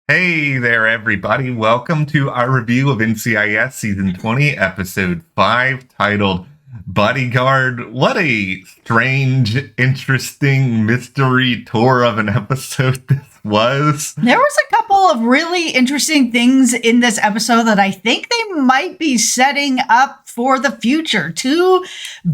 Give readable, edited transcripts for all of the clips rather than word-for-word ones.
Hey there, everybody. Welcome to our review of NCIS Season 20, Episode 5, titled Bodyguard. What a strange, interesting mystery tour of an episode this was. There was a couple of really interesting things in this episode that I think they might be setting up for the future. Two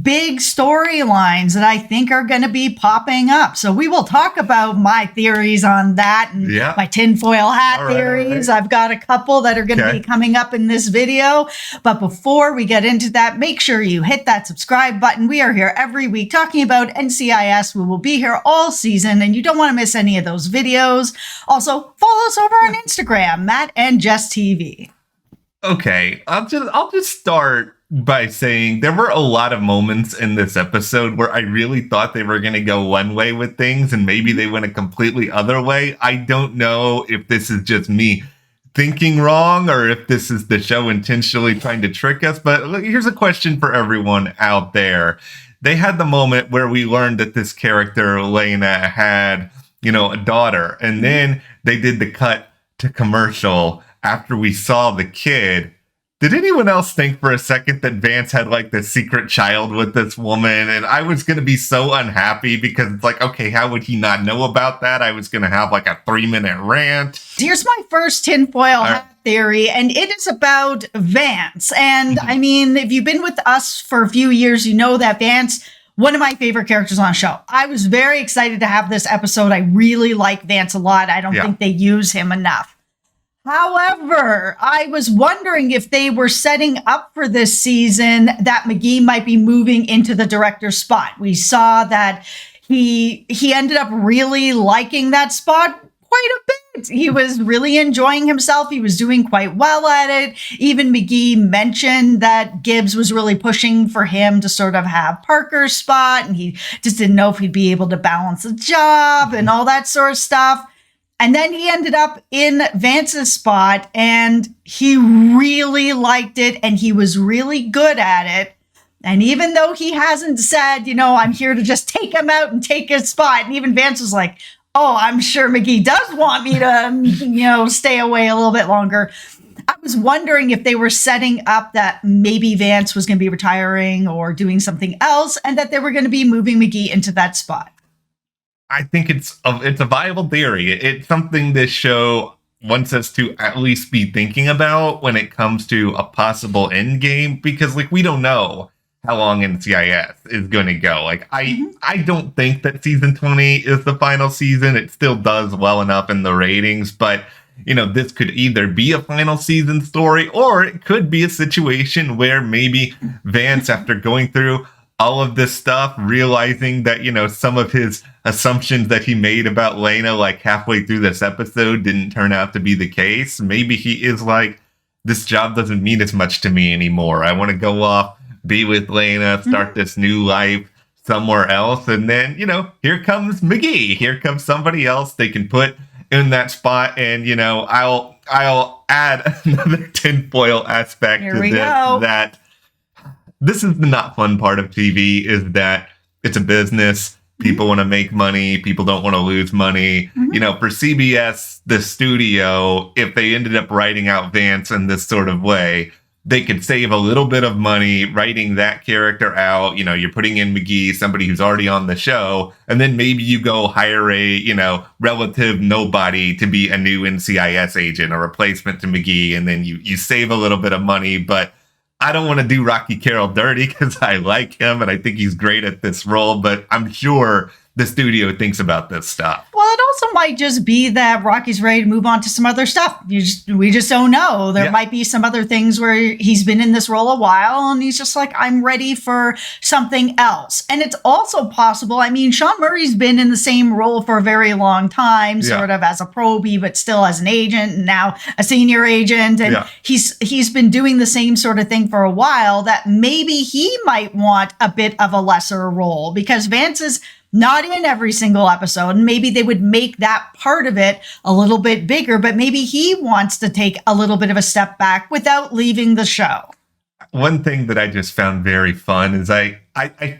big storylines that I think are going to be popping up. So we will talk about my theories on that and my tinfoil hat theories. I've got a couple that are going to be coming up in this video. But before we get into that, make sure you hit that subscribe button. We are here every week talking about NCIS. We will be here all season and you don't want to miss any of those videos. Also, follow us over on Instagram, Matt and Jess TV. Okay, I'll just start by saying there were a lot of moments in this episode where I really thought they were going to go one way with things and maybe they went a completely other way. I don't know if this is just me thinking wrong or if this is the show intentionally trying to trick us. But here's a question for everyone out there. They had the moment where we learned that this character, Lena, had a daughter. And then they did the cut to commercial after we saw the kid. Did anyone else think for a second that Vance had like this secret child with this woman? And I was going to be so unhappy because it's like, okay, how would he not know about that? I was going to have like a 3-minute rant. Here's my first tinfoil hat theory, and it is about Vance. And I mean, if you've been with us for a few years, you know that Vance, one of my favorite characters on the show. I was very excited to have this episode. I really like Vance a lot. I don't think they use him enough. However, I was wondering if they were setting up for this season that McGee might be moving into the director's spot. We saw that he ended up really liking that spot quite a bit. He was really enjoying himself. He was doing quite well at it. Even McGee mentioned that Gibbs was really pushing for him to sort of have Parker's spot, and he just didn't know if he'd be able to balance the job and all that sort of stuff. And then he ended up in Vance's spot, and he really liked it, and he was really good at it. And even though he hasn't said, I'm here to just take him out and take his spot, and even Vance was like, oh, I'm sure McGee does want me to, stay away a little bit longer. I was wondering if they were setting up that maybe Vance was going to be retiring or doing something else, and that they were going to be moving McGee into that spot. I think it's a viable theory. It's something this show wants us to at least be thinking about when it comes to a possible end game, because we don't know how long NCIS is going to go. I don't think that season 20 is the final season. It still does well enough in the ratings, but this could either be a final season story or it could be a situation where maybe Vance, after going through all of this stuff, realizing that, some of his assumptions that he made about Lena, halfway through this episode didn't turn out to be the case. Maybe he is like, this job doesn't mean as much to me anymore. I want to go off, be with Lena, start this new life somewhere else. And then, here comes McGee. Here comes somebody else they can put in that spot. And, I'll add another tinfoil aspect to this, that this is the not fun part of TV, is that it's a business. People want to make money. People don't want to lose money. For CBS, the studio, if they ended up writing out Vance in this sort of way, they could save a little bit of money writing that character out. You're putting in McGee, somebody who's already on the show, and then maybe you go hire a, relative nobody to be a new NCIS agent, a replacement to McGee, and then you save a little bit of money. But I don't want to do Rocky Carroll dirty because I like him and I think he's great at this role, but I'm sure the studio thinks about this stuff. Well, it also might just be that Rocky's ready to move on to some other stuff. We just don't know. There might be some other things where he's been in this role a while and he's just like, I'm ready for something else. And it's also possible, Sean Murray's been in the same role for a very long time, sort of as a probie, but still as an agent and now a senior agent. And he's been doing the same sort of thing for a while, that maybe he might want a bit of a lesser role because Vance is not in every single episode. And maybe they would make that part of it a little bit bigger, but maybe he wants to take a little bit of a step back without leaving the show. One thing that I just found very fun is I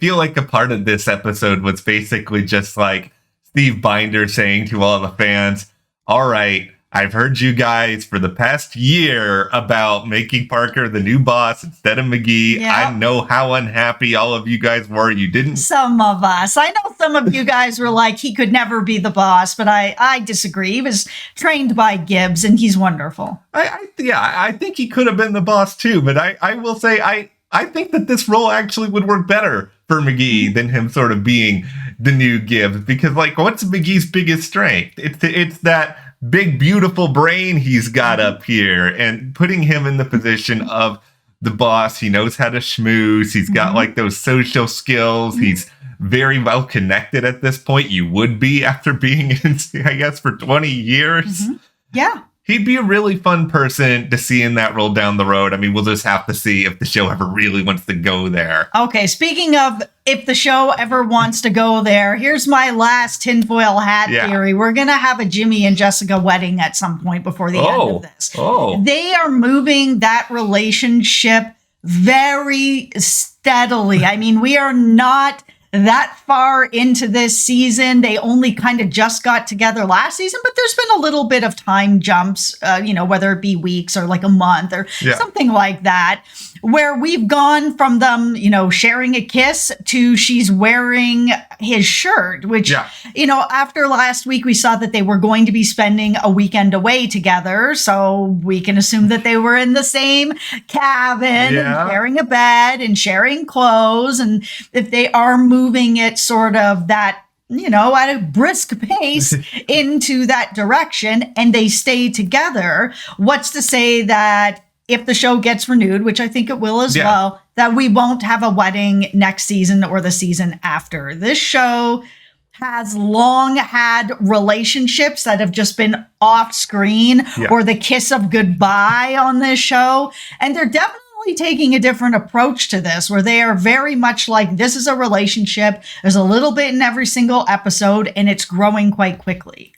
feel like a part of this episode was basically just like Steve Binder saying to all the fans, all right, I've heard you guys for the past year about making Parker the new boss instead of McGee. Yep. I know how unhappy all of you guys were. You didn't. Some of us. I know some of you guys were like, he could never be the boss, but I disagree. He was trained by Gibbs, and he's wonderful. I think he could have been the boss too, but I will say I think that this role actually would work better for McGee than him sort of being the new Gibbs, because like, what's McGee's biggest strength? It's that big, beautiful brain he's got up here, and putting him in the position of the boss. He knows how to schmooze. He's got like those social skills. He's very well connected at this point. You would be after being in NCIS for 20 years. Yeah. He'd be a really fun person to see in that role down the road. I mean, we'll just have to see if the show ever really wants to go there. Okay, speaking of if the show ever wants to go there, here's my last tinfoil hat theory. We're going to have a Jimmy and Jessica wedding at some point before the end of this. They are moving that relationship very steadily. I mean, we are not that far into this season. They only kind of just got together last season, but there's been a little bit of time jumps, whether it be weeks or like a month or something like that, where we've gone from them, sharing a kiss to she's wearing his shirt, which, after last week, we saw that they were going to be spending a weekend away together. So we can assume that they were in the same cabin and sharing a bed and sharing clothes. And if they are moving it sort of that, at a brisk pace into that direction, and they stay together, what's to say that if the show gets renewed, which I think it will as well, that we won't have a wedding next season or the season after? This show has long had relationships that have just been off screen or the kiss of goodbye on this show. And they're definitely taking a different approach to this, where they are very much like, this is a relationship. There's a little bit in every single episode, and it's growing quite quickly.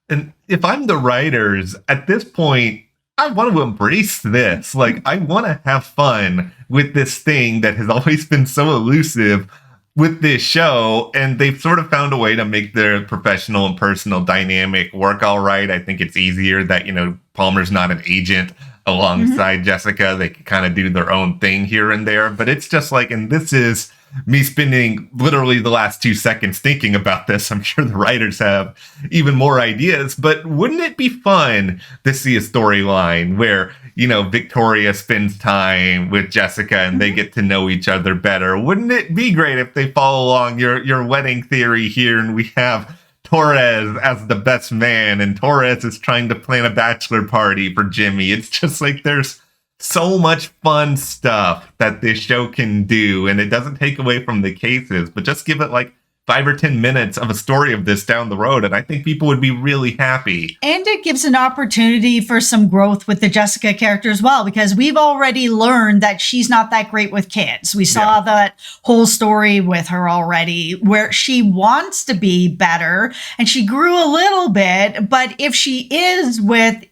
And if I'm the writers at this point, I want to embrace this. Like, I want to have fun with this thing that has always been so elusive with this show. And they've sort of found a way to make their professional and personal dynamic work all right. I think it's easier that, Palmer's not an agent alongside Jessica. They can kind of do their own thing here and there. But it's just like, and this is me spending literally the last 2 seconds thinking about this. I'm sure the writers have even more ideas, but wouldn't it be fun to see a storyline where, Victoria spends time with Jessica and they get to know each other better? Wouldn't it be great if they follow along your wedding theory here, and we have Torres as the best man, and Torres is trying to plan a bachelor party for Jimmy? It's just like, there's so much fun stuff that this show can do, and it doesn't take away from the cases, but just give it like 5 or 10 minutes of a story of this down the road, and I think people would be really happy. And it gives an opportunity for some growth with the Jessica character as well, because we've already learned that she's not that great with kids. We saw that whole story with her already, where she wants to be better, and she grew a little bit, but if she is with,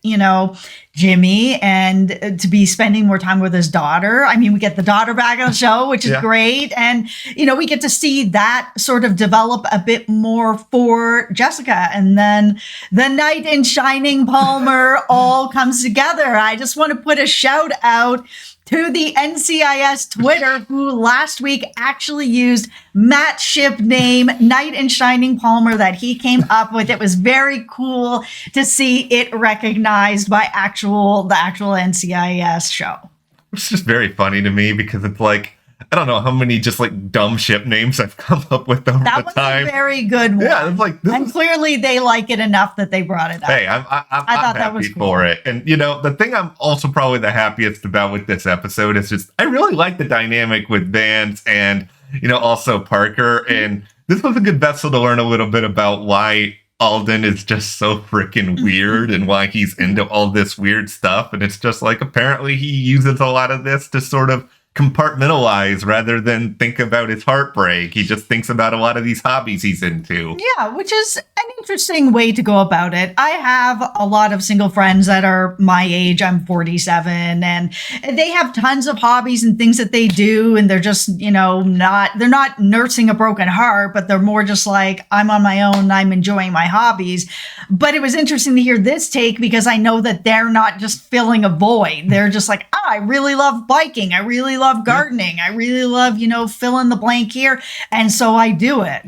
Jimmy, and to be spending more time with his daughter. I mean, we get the daughter back on the show, which is great. And, we get to see that sort of develop a bit more for Jessica. And then the knight in shining Palmer all comes together. I just want to put a shout out to the NCIS Twitter, who last week actually used Matt's ship name, Knight in Shining Palmer, that he came up with. It was very cool to see it recognized by the actual NCIS show. It's just very funny to me, because it's like, I don't know how many just like dumb ship names I've come up with over the time. That was a very good one. Yeah, it's like, clearly they like it enough that they brought it up. Hey, I thought that was cool for it. And the thing I'm also probably the happiest about with this episode is just, I really like the dynamic with Vance and also Parker. And this was a good vessel to learn a little bit about why Alden is just so freaking weird and why he's into all this weird stuff. And it's just like, apparently he uses a lot of this to sort of compartmentalize rather than think about his heartbreak. He just thinks about a lot of these hobbies he's into. Yeah, which is, interesting way to go about it. I have a lot of single friends that are my age. I'm 47, and they have tons of hobbies and things that they do. And they're just, they're not nursing a broken heart, but they're more just like, I'm on my own. I'm enjoying my hobbies. But it was interesting to hear this take because I know that they're not just filling a void. They're just like, I really love biking. I really love gardening. I really love, fill in the blank here. And so I do it.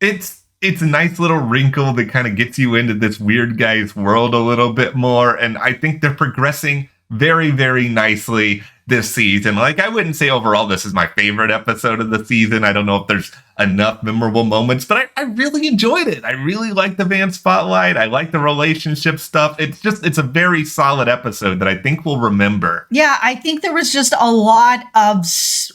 It's a nice little wrinkle that kind of gets you into this weird guy's world a little bit more. And I think they're progressing very, very nicely this season. Like, I wouldn't say overall this is my favorite episode of the season. I don't know if there's enough memorable moments, but I really enjoyed it. I really like the Vance spotlight. I like the relationship stuff. It's a very solid episode that I think we'll remember. Yeah, I think there was just a lot of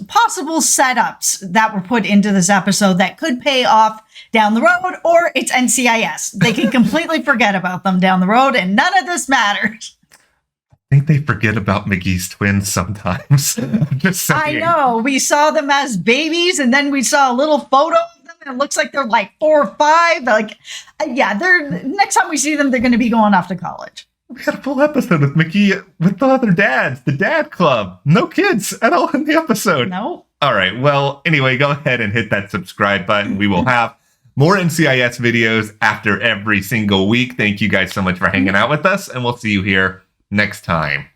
possible setups that were put into this episode that could pay off down the road, or it's NCIS. They can completely forget about them down the road, and none of this matters. I think they forget about McGee's twins sometimes. Just saying. I know. We saw them as babies, and then we saw a little photo of them, and it looks like they're like 4 or 5. Like, yeah, next time we see them, they're going to be going off to college. We had a full episode with McGee with the other dads, the dad club. No kids at all in the episode. No. All right. Well, anyway, go ahead and hit that subscribe button. We will have more NCIS videos after every single week. Thank you guys so much for hanging out with us, and we'll see you here next time.